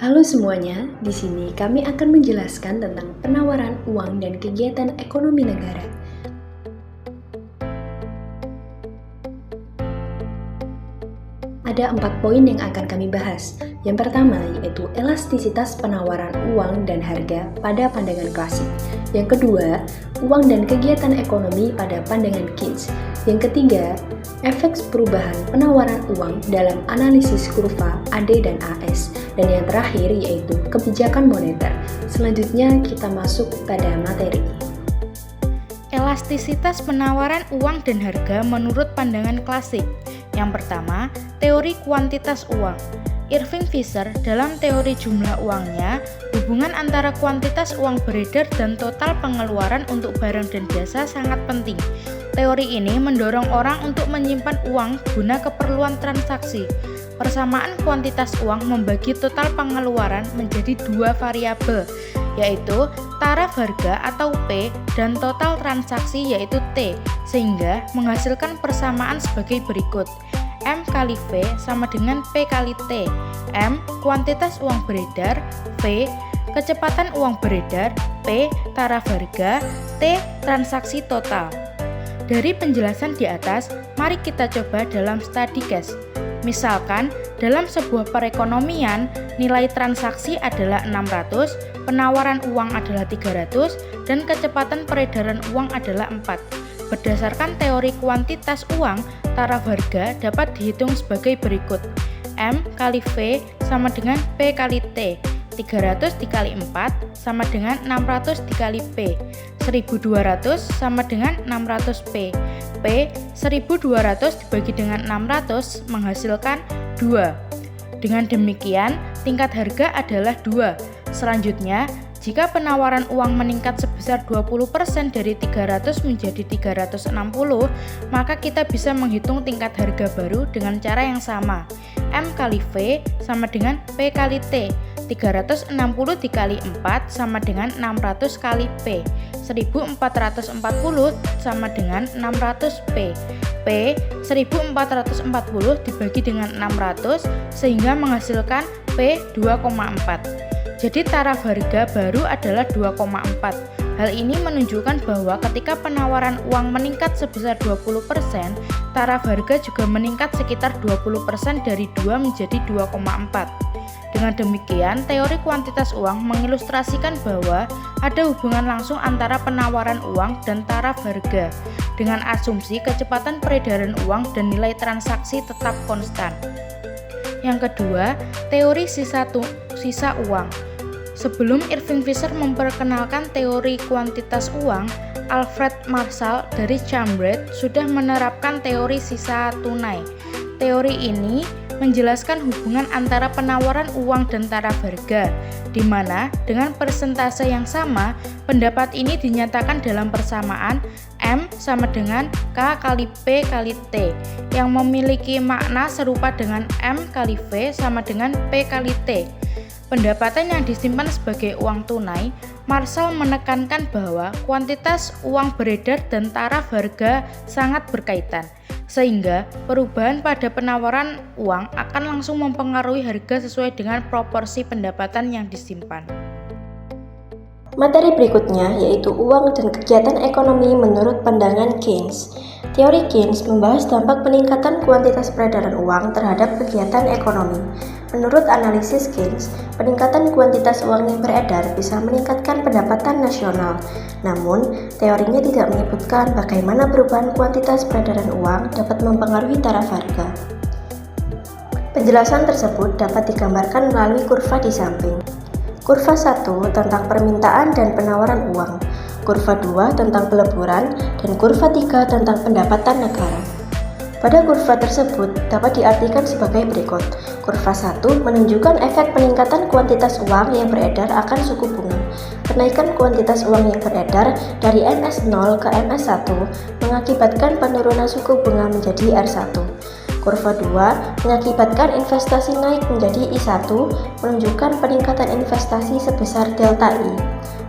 Halo semuanya, di sini kami akan menjelaskan tentang penawaran uang dan kegiatan ekonomi negara. Ada 4 poin yang akan kami bahas. Yang pertama yaitu elastisitas penawaran uang dan harga pada pandangan klasik. Yang kedua, uang dan kegiatan ekonomi pada pandangan Keynes. Yang ketiga, efek perubahan penawaran uang dalam analisis kurva AD dan AS. Dan yang terakhir yaitu kebijakan moneter. Selanjutnya kita masuk pada materi. Elastisitas penawaran uang dan harga menurut pandangan klasik. Yang pertama, teori kuantitas uang. Irving Fisher dalam teori jumlah uangnya, hubungan antara kuantitas uang beredar dan total pengeluaran untuk barang dan jasa sangat penting. Teori ini mendorong orang untuk menyimpan uang guna keperluan transaksi. Persamaan kuantitas uang membagi total pengeluaran menjadi dua variabel, yaitu taraf harga atau P dan total transaksi yaitu T, sehingga menghasilkan persamaan sebagai berikut. M kali V sama dengan P kali T. M kuantitas uang beredar, V kecepatan uang beredar, P taraf harga, T transaksi total. Dari penjelasan di atas, mari kita coba dalam study case. Misalkan, dalam sebuah perekonomian, nilai transaksi adalah 600, penawaran uang adalah 300, dan kecepatan peredaran uang adalah 4. Berdasarkan teori kuantitas uang, taraf harga dapat dihitung sebagai berikut. M kali V sama dengan P kali T. 300 dikali 4 sama dengan 600 dikali P. 1200 sama dengan 600 P. P 1200 dibagi dengan 600 menghasilkan 2. Dengan demikian, tingkat harga adalah 2. Selanjutnya, jika penawaran uang meningkat sebesar 20% dari 300 menjadi 360, maka kita bisa menghitung tingkat harga baru dengan cara yang sama. M kali V sama dengan P kali T. 360 dikali 4 sama dengan 600 kali P. 1440 sama dengan 600 P. P 1440 dibagi dengan 600 sehingga menghasilkan P 2,4. Jadi taraf harga baru adalah 2,4. Hal ini menunjukkan bahwa ketika penawaran uang meningkat sebesar 20%, taraf harga juga meningkat sekitar 20% dari 2 menjadi 2,4. Dengan demikian, teori kuantitas uang mengilustrasikan bahwa ada hubungan langsung antara penawaran uang dan taraf harga, dengan asumsi kecepatan peredaran uang dan nilai transaksi tetap konstan. Yang kedua, teori sisa uang. Sebelum Irving Fisher memperkenalkan teori kuantitas uang, Alfred Marshall dari Cambridge sudah menerapkan teori sisa tunai. Teori ini menjelaskan hubungan antara penawaran uang dan taraf harga, di mana dengan persentase yang sama, pendapat ini dinyatakan dalam persamaan M sama dengan K kali P kali T, yang memiliki makna serupa dengan M kali V sama dengan P kali T. Pendapatan yang disimpan sebagai uang tunai, Marshall menekankan bahwa kuantitas uang beredar dan taraf harga sangat berkaitan, sehingga perubahan pada penawaran uang akan langsung mempengaruhi harga sesuai dengan proporsi pendapatan yang disimpan. Materi berikutnya yaitu uang dan kegiatan ekonomi menurut pandangan Keynes. Teori Keynes membahas dampak peningkatan kuantitas peredaran uang terhadap kegiatan ekonomi. Menurut analisis Keynes, peningkatan kuantitas uang yang beredar bisa meningkatkan pendapatan nasional. Namun, teorinya tidak menyebutkan bagaimana perubahan kuantitas peredaran uang dapat mempengaruhi taraf harga. Penjelasan tersebut dapat digambarkan melalui kurva di samping. Kurva 1 tentang permintaan dan penawaran uang, kurva 2 tentang peleburan, dan kurva 3 tentang pendapatan negara. Pada kurva tersebut dapat diartikan sebagai berikut. Kurva 1 menunjukkan efek peningkatan kuantitas uang yang beredar akan suku bunga. Kenaikan kuantitas uang yang beredar dari MS0 ke MS1 mengakibatkan penurunan suku bunga menjadi R1. Kurva 2 mengakibatkan investasi naik menjadi I1, menunjukkan peningkatan investasi sebesar delta I.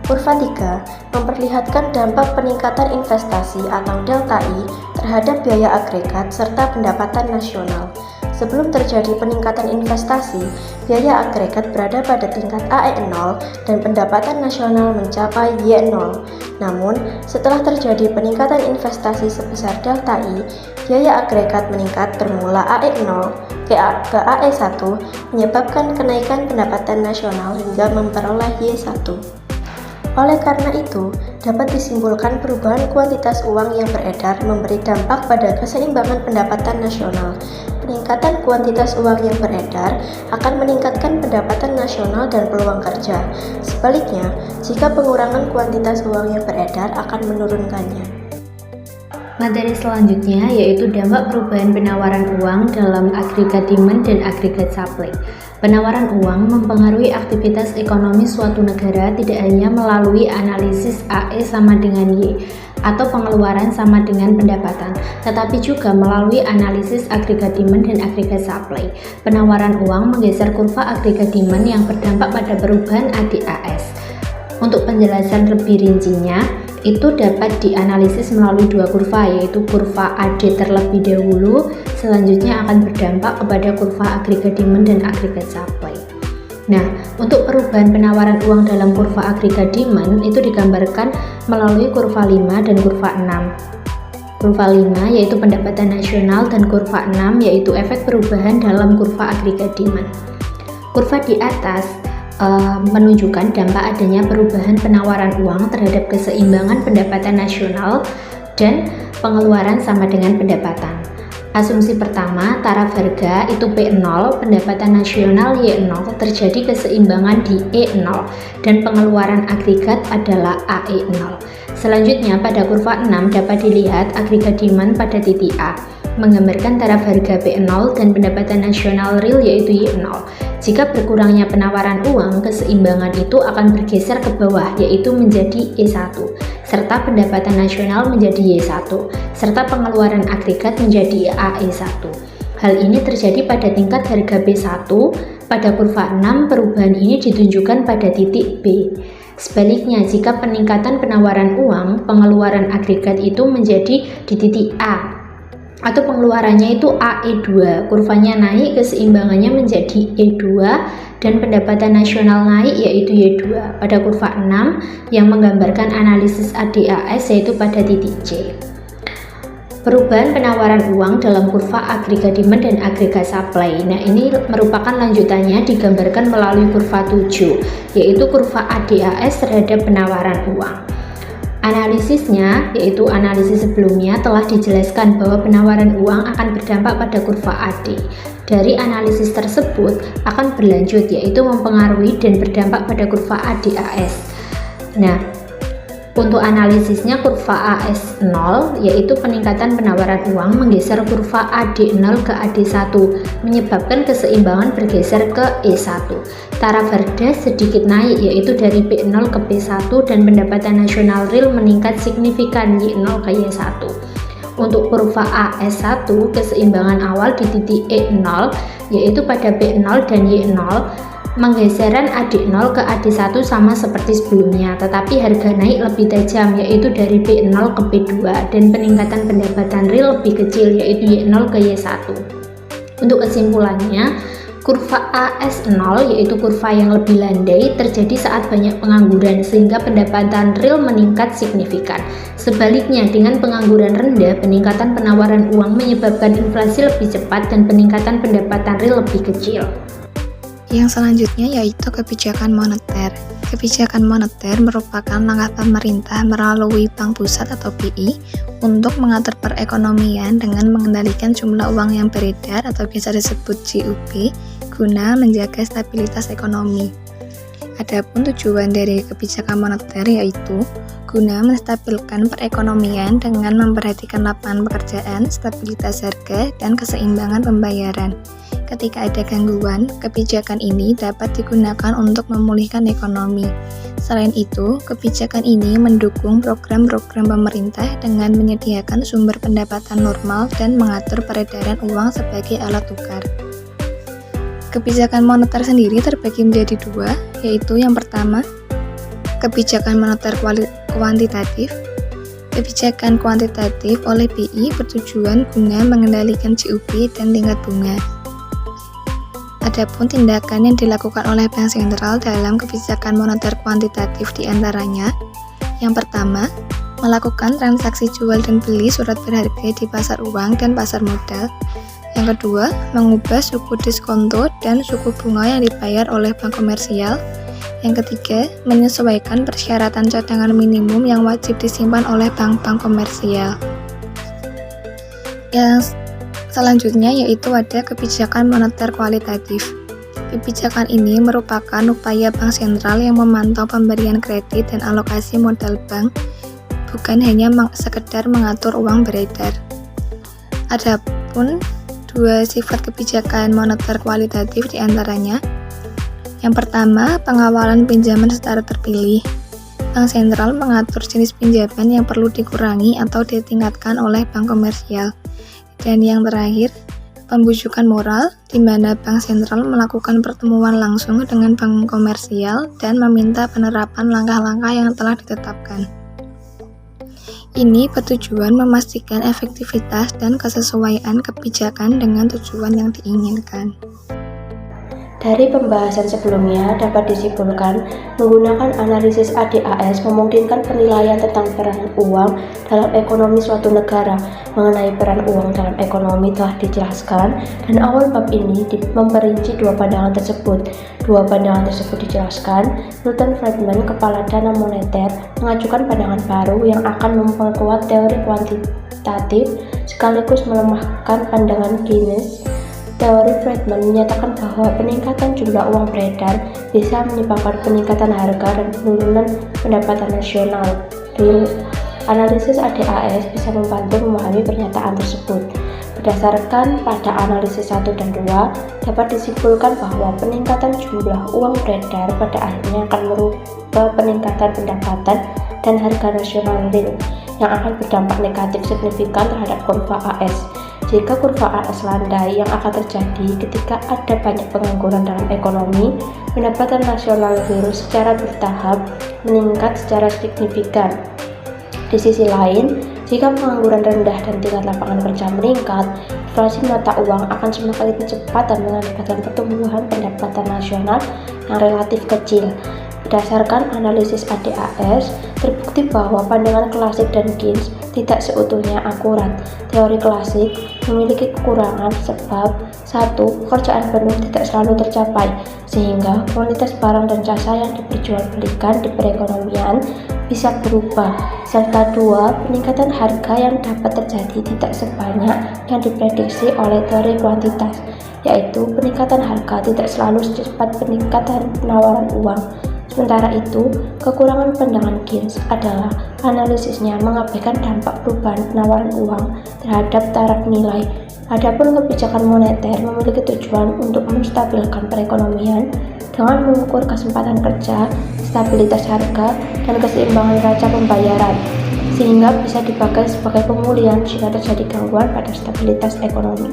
Kurva 3 memperlihatkan dampak peningkatan investasi atau delta I terhadap biaya agregat serta pendapatan nasional. Sebelum terjadi peningkatan investasi, biaya agregat berada pada tingkat AE0 dan pendapatan nasional mencapai Y0. Namun, setelah terjadi peningkatan investasi sebesar delta I, biaya agregat meningkat bermula AE0 ke AE1 menyebabkan kenaikan pendapatan nasional hingga memperoleh Y1. Oleh karena itu, dapat disimpulkan perubahan kuantitas uang yang beredar memberi dampak pada keseimbangan pendapatan nasional. Peningkatan kuantitas uang yang beredar akan meningkatkan pendapatan nasional dan peluang kerja. Sebaliknya, jika pengurangan kuantitas uang yang beredar akan menurunkannya. Materi selanjutnya yaitu dampak perubahan penawaran uang dalam agregat demand dan agregat supply. Penawaran uang mempengaruhi aktivitas ekonomi suatu negara tidak hanya melalui analisis AE sama dengan Y atau pengeluaran sama dengan pendapatan, tetapi juga melalui analisis agregat demand dan agregat supply. Penawaran uang menggeser kurva agregat demand yang berdampak pada perubahan ADAS. Untuk penjelasan lebih rincinya, itu dapat dianalisis melalui dua kurva, yaitu kurva AD terlebih dahulu, selanjutnya akan berdampak kepada kurva agregat demand dan agregat supply. Nah, untuk perubahan penawaran uang dalam kurva agregat demand itu digambarkan melalui kurva 5 dan kurva 6. Kurva 5 yaitu pendapatan nasional dan kurva 6 yaitu efek perubahan dalam kurva agregat demand. Kurva di atas menunjukkan dampak adanya perubahan penawaran uang terhadap keseimbangan pendapatan nasional dan pengeluaran sama dengan pendapatan. Asumsi pertama, taraf harga itu P0, pendapatan nasional Y0, terjadi keseimbangan di E0 dan pengeluaran agregat adalah AE0. Selanjutnya pada kurva 6 dapat dilihat agregat demand pada titik A, menggambarkan taraf harga P0 dan pendapatan nasional real yaitu Y0. Jika berkurangnya penawaran uang, keseimbangan itu akan bergeser ke bawah yaitu menjadi E1, serta pendapatan nasional menjadi Y1, serta pengeluaran agregat menjadi AE1. Hal ini terjadi pada tingkat harga B1. Pada kurva 6, perubahan ini ditunjukkan pada titik B. Sebaliknya, jika peningkatan penawaran uang, pengeluaran agregat itu menjadi di titik A, atau pengeluarannya itu AE2, kurvanya naik, keseimbangannya menjadi E2 dan pendapatan nasional naik yaitu Y2 pada kurva 6 yang menggambarkan analisis ADAS yaitu pada titik C. Perubahan penawaran uang dalam kurva agregat demand dan agregat supply. Nah, ini merupakan lanjutannya digambarkan melalui kurva 7 yaitu kurva ADAS terhadap penawaran uang. Analisisnya, yaitu analisis sebelumnya telah dijelaskan bahwa penawaran uang akan berdampak pada kurva AD. Dari analisis tersebut akan berlanjut yaitu mempengaruhi dan berdampak pada kurva ADAS. Nah, untuk analisisnya kurva AS0 yaitu peningkatan penawaran uang menggeser kurva AD0 ke AD1 menyebabkan keseimbangan bergeser ke E1. Taraf harga sedikit naik yaitu dari P0 ke P1 dan pendapatan nasional real meningkat signifikan Y0 ke Y1. Untuk kurva AS1 keseimbangan awal di titik E0 yaitu pada P0 dan Y0. Menggeseran AD0 ke AD1 sama seperti sebelumnya, tetapi harga naik lebih tajam yaitu dari P0 ke P2 dan peningkatan pendapatan real lebih kecil yaitu Y0 ke Y1. Untuk kesimpulannya, kurva AS0 yaitu kurva yang lebih landai terjadi saat banyak pengangguran sehingga pendapatan real meningkat signifikan. Sebaliknya, dengan pengangguran rendah, peningkatan penawaran uang menyebabkan inflasi lebih cepat dan peningkatan pendapatan real lebih kecil. Yang selanjutnya yaitu kebijakan moneter. Kebijakan moneter merupakan langkah pemerintah melalui Bank Pusat atau BI untuk mengatur perekonomian dengan mengendalikan jumlah uang yang beredar atau biasa disebut JUP guna menjaga stabilitas ekonomi. Adapun tujuan dari kebijakan moneter yaitu guna menstabilkan perekonomian dengan memperhatikan lapangan pekerjaan, stabilitas harga, dan keseimbangan pembayaran. Ketika ada gangguan, kebijakan ini dapat digunakan untuk memulihkan ekonomi. Selain itu, kebijakan ini mendukung program-program pemerintah dengan menyediakan sumber pendapatan normal dan mengatur peredaran uang sebagai alat tukar. Kebijakan moneter sendiri terbagi menjadi dua, yaitu yang pertama, kebijakan moneter kuantitatif. Kebijakan kuantitatif oleh BI bertujuan guna mengendalikan JUP dan tingkat bunga. Adapun tindakan yang dilakukan oleh Bank Sentral dalam kebijakan moneter kuantitatif diantaranya: yang pertama, melakukan transaksi jual dan beli surat berharga di pasar uang dan pasar modal. Yang kedua, mengubah suku diskonto dan suku bunga yang dibayar oleh bank komersial. Yang ketiga, menyesuaikan persyaratan cadangan minimum yang wajib disimpan oleh bank-bank komersial. Yang selanjutnya yaitu ada kebijakan moneter kualitatif. Kebijakan ini merupakan upaya bank sentral yang memantau pemberian kredit dan alokasi modal bank, bukan hanya sekedar mengatur uang beredar. Adapun dua sifat kebijakan moneter kualitatif diantaranya: yang pertama, pengawalan pinjaman secara terpilih. Bank sentral mengatur jenis pinjaman yang perlu dikurangi atau ditingkatkan oleh bank komersial. Dan yang terakhir, pembujukan moral, di mana bank sentral melakukan pertemuan langsung dengan bank komersial dan meminta penerapan langkah-langkah yang telah ditetapkan. Ini bertujuan memastikan efektivitas dan kesesuaian kebijakan dengan tujuan yang diinginkan. Dari pembahasan sebelumnya dapat disimpulkan, menggunakan analisis ADAS memungkinkan penilaian tentang peran uang dalam ekonomi suatu negara. Mengenai peran uang dalam ekonomi telah dijelaskan, dan awal bab ini memperinci dua pandangan tersebut. Dua pandangan tersebut dijelaskan. Milton Friedman, kepala Dana Moneter, mengajukan pandangan baru yang akan memperkuat teori kuantitatif sekaligus melemahkan pandangan Keynes. Teori Friedman menyatakan bahwa peningkatan jumlah uang beredar bisa menyebabkan peningkatan harga dan penurunan pendapatan nasional. Real analisis ADAS bisa membantu memahami pernyataan tersebut. Berdasarkan pada analisis 1 dan 2, dapat disimpulkan bahwa peningkatan jumlah uang beredar pada akhirnya akan merubah peningkatan pendapatan dan harga nasional real, yang akan berdampak negatif signifikan terhadap kurva AS. Jika kurva AS landai, yang akan terjadi ketika ada banyak pengangguran dalam ekonomi, pendapatan nasional real secara bertahap meningkat secara signifikan. Di sisi lain, jika pengangguran rendah dan tingkat lapangan kerja meningkat, inflasi mata uang akan semakin cepat dan mengakibatkan pertumbuhan pendapatan nasional yang relatif kecil. Berdasarkan analisis ADAS, terbukti bahwa pandangan klasik dan Keynes tidak seutuhnya akurat. Teori klasik memiliki kekurangan sebab: 1. Pekerjaan penuh tidak selalu tercapai, sehingga kuantitas barang dan jasa yang diperjualbelikan di perekonomian bisa berubah. Serta 2. Peningkatan harga yang dapat terjadi tidak sebanyak yang diprediksi oleh teori kuantitas, yaitu peningkatan harga tidak selalu secepat peningkatan penawaran uang. Sementara itu, kekurangan pandangan Keynes adalah analisisnya mengabaikan dampak perubahan penawaran uang terhadap taraf nilai. Adapun kebijakan moneter memiliki tujuan untuk menstabilkan perekonomian dengan mengukur kesempatan kerja, stabilitas harga, dan keseimbangan neraca pembayaran, sehingga bisa dipakai sebagai pemulihan jika terjadi gangguan pada stabilitas ekonomi.